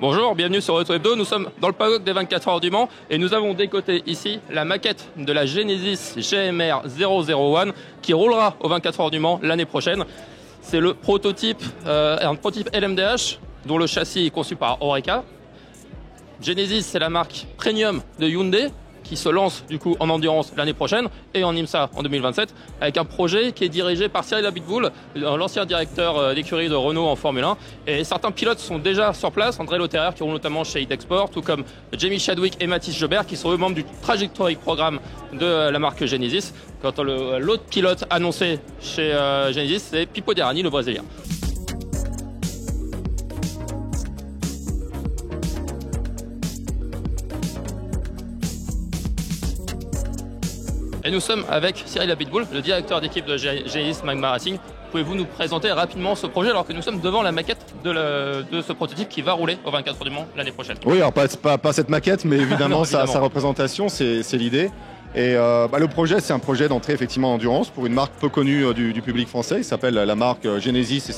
Bonjour, bienvenue sur Auto Hebdo. Nous sommes dans le paddock des 24 heures du Mans et nous avons décoté ici la maquette de la Genesis GMR 001 qui roulera aux 24 heures du Mans l'année prochaine. C'est le prototype, un prototype LMDH dont le châssis est conçu par Oreca. Genesis, c'est la marque premium de Hyundai qui se lance du coup en endurance l'année prochaine et en IMSA en 2027 avec un projet qui est dirigé par Cyril Abiteboul, l'ancien directeur d'écurie de Renault en Formule 1. Et certains pilotes sont déjà sur place, André Lotterer qui roule notamment chez Idexport, tout comme Jamie Chadwick et Mathis Jobert qui sont eux membres du Trajectory Programme de la marque Genesis. Quant à l'autre pilote annoncé chez Genesis, c'est Pipo Derani, le Brésilien. Et nous sommes avec Cyril Abiteboul, le directeur d'équipe de Genesis Magma Racing. Pouvez-vous nous présenter rapidement ce projet alors que nous sommes devant la maquette de ce prototype qui va rouler au 24 heures du Mans l'année prochaine? Oui, alors pas cette maquette, mais évidemment, non, sa représentation, c'est l'idée. Et le projet, c'est un projet d'entrée effectivement en endurance pour une marque peu connue du public français. Il s'appelle la marque Genesis et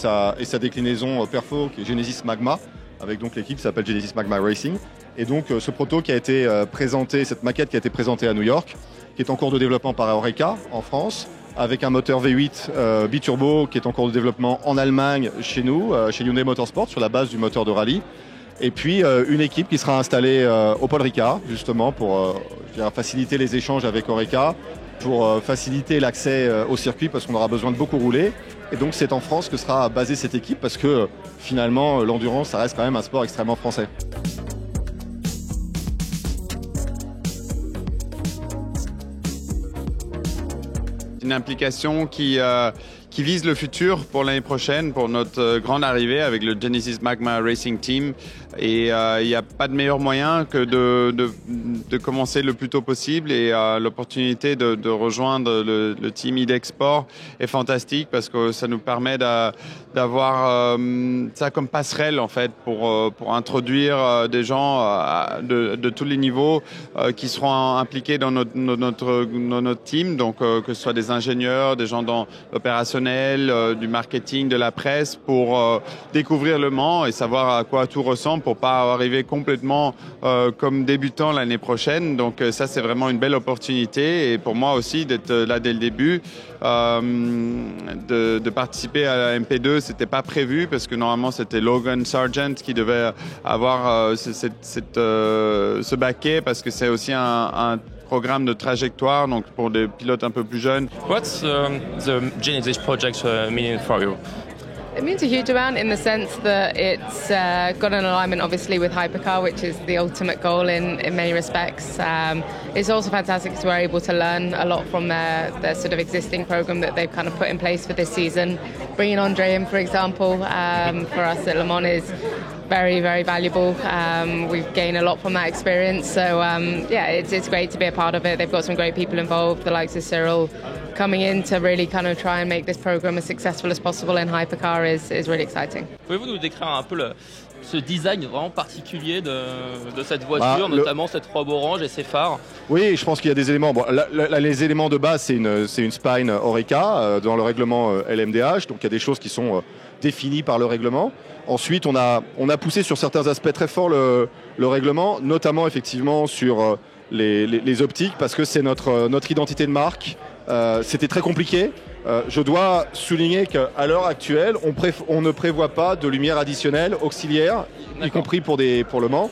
sa déclinaison Perfo, qui est Genesis Magma, avec donc l'équipe qui s'appelle Genesis Magma Racing. Et donc ce proto qui a été présenté, cette maquette qui a été présentée à New York, qui est en cours de développement par Oreca en France, avec un moteur V8 biturbo qui est en cours de développement en Allemagne chez nous, chez Hyundai Motorsport, sur la base du moteur de rallye. Et puis une équipe qui sera installée au Paul Ricard, justement, pour faciliter les échanges avec Oreca, pour faciliter l'accès au circuit, parce qu'on aura besoin de beaucoup rouler. Et donc c'est en France que sera basée cette équipe, parce que finalement l'endurance, ça reste quand même un sport extrêmement français. Une implication qui vise le futur pour l'année prochaine, pour notre grande arrivée avec le Genesis Magma Racing Team. Et il n'y a pas de meilleur moyen que de commencer le plus tôt possible. Et l'opportunité de rejoindre le team Idexport est fantastique parce que ça nous permet d'avoir ça comme passerelle en fait pour introduire des gens de tous les niveaux qui seront impliqués dans notre team. Donc que ce soit des ingénieurs, des gens dans l'opérationnel, du marketing, de la presse, pour découvrir le Mans et savoir à quoi tout ressemble, pour pas arriver complètement comme débutant l'année prochaine. Donc ça, c'est vraiment une belle opportunité. Et pour moi aussi, d'être là dès le début, de participer à la MP2, c'était pas prévu parce que normalement, c'était Logan Sargent qui devait avoir ce baquet parce que c'est aussi un programme de trajectoire, donc pour des pilotes un peu plus jeunes. What's the Genesis project meaning for you? It means a huge amount in the sense that it's got an alignment obviously with Hypercar, which is the ultimate goal in many respects. It's also fantastic because we're able to learn a lot from their sort of existing program that they've kind of put in place for this season. Bringing Andre in, for example, for us at Le Mans is very, very valuable. We've gained a lot from that experience. So yeah, it's great to be a part of it. They've got some great people involved, the likes of Cyril, coming in to really kind of try and make this program as successful as possible in Hypercar is really exciting. Pouvez-vous nous décrire un peu ce design vraiment particulier de cette voiture, notamment cette robe orange et ses phares? Oui, je pense qu'il y a des éléments. Bon, les éléments de base, c'est une spine Oreca dans le règlement LMDH, donc il y a des choses qui sont définies par le règlement. Ensuite, on a poussé sur certains aspects très forts le règlement, notamment effectivement sur les optiques, parce que c'est notre identité de marque. C'était très compliqué. Je dois souligner qu'à l'heure actuelle, on ne prévoit pas de lumière additionnelle, auxiliaire, y compris pour le Mans.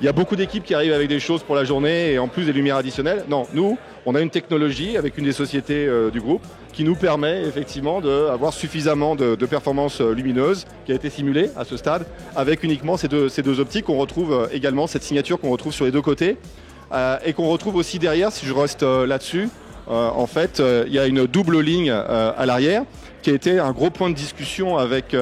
Il y a beaucoup d'équipes qui arrivent avec des choses pour la journée et en plus des lumières additionnelles. Non, nous, on a une technologie avec une des sociétés du groupe qui nous permet effectivement d'avoir suffisamment de performances lumineuses qui a été simulée à ce stade avec uniquement ces deux optiques. On retrouve également cette signature qu'on retrouve sur les deux côtés et qu'on retrouve aussi derrière, si je reste là-dessus. En fait, il y a une double ligne à l'arrière qui a été un gros point de discussion avec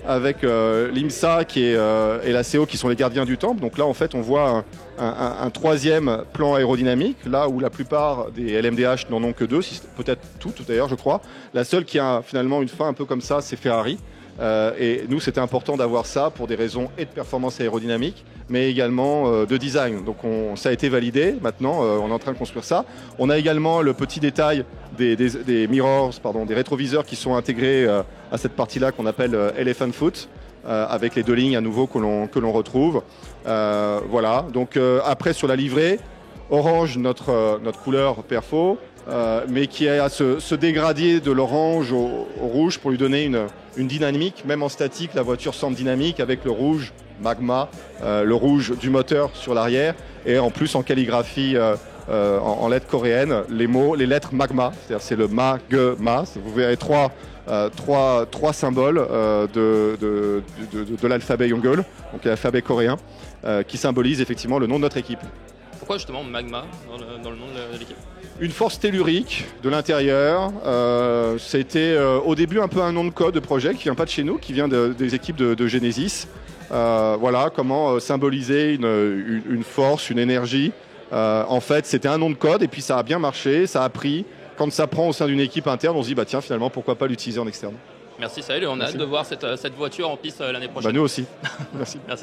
l'IMSA et la CO qui sont les gardiens du temple. Donc là, en fait, on voit un troisième plan aérodynamique, là où la plupart des LMDH n'en ont que deux, peut-être toutes d'ailleurs, je crois. La seule qui a finalement une fin un peu comme ça, c'est Ferrari. Et nous, c'était important d'avoir ça pour des raisons et de performance aérodynamique, mais également de design. Donc ça a été validé. Maintenant, on est en train de construire ça. On a également le petit détail des mirrors, des rétroviseurs qui sont intégrés à cette partie-là qu'on appelle Elephant Foot, avec les 2 lignes à nouveau que l'on retrouve. Voilà, donc après sur la livrée, orange, notre couleur perfo, mais qui a ce dégradé de l'orange au rouge pour lui donner une dynamique. Même en statique, la voiture semble dynamique avec le rouge magma, le rouge du moteur sur l'arrière, et en plus en calligraphie en lettres coréennes, les lettres magma, c'est-à-dire c'est le ma-ge-ma. Vous verrez trois symboles de l'alphabet Hangul, donc l'alphabet coréen, qui symbolise effectivement le nom de notre équipe. Pourquoi justement magma dans le nom de l'équipe? Une force tellurique de l'intérieur. C'était au début un peu un nom de code de projet qui vient pas de chez nous, qui vient des équipes de Genesis. Voilà comment symboliser une force, une énergie. En fait, c'était un nom de code et puis ça a bien marché, ça a pris. Quand ça prend au sein d'une équipe interne, on se dit bah tiens, finalement pourquoi pas l'utiliser en externe. Merci Sahel, et on a hâte de voir cette voiture en piste l'année prochaine. Bah nous aussi. Merci. Merci.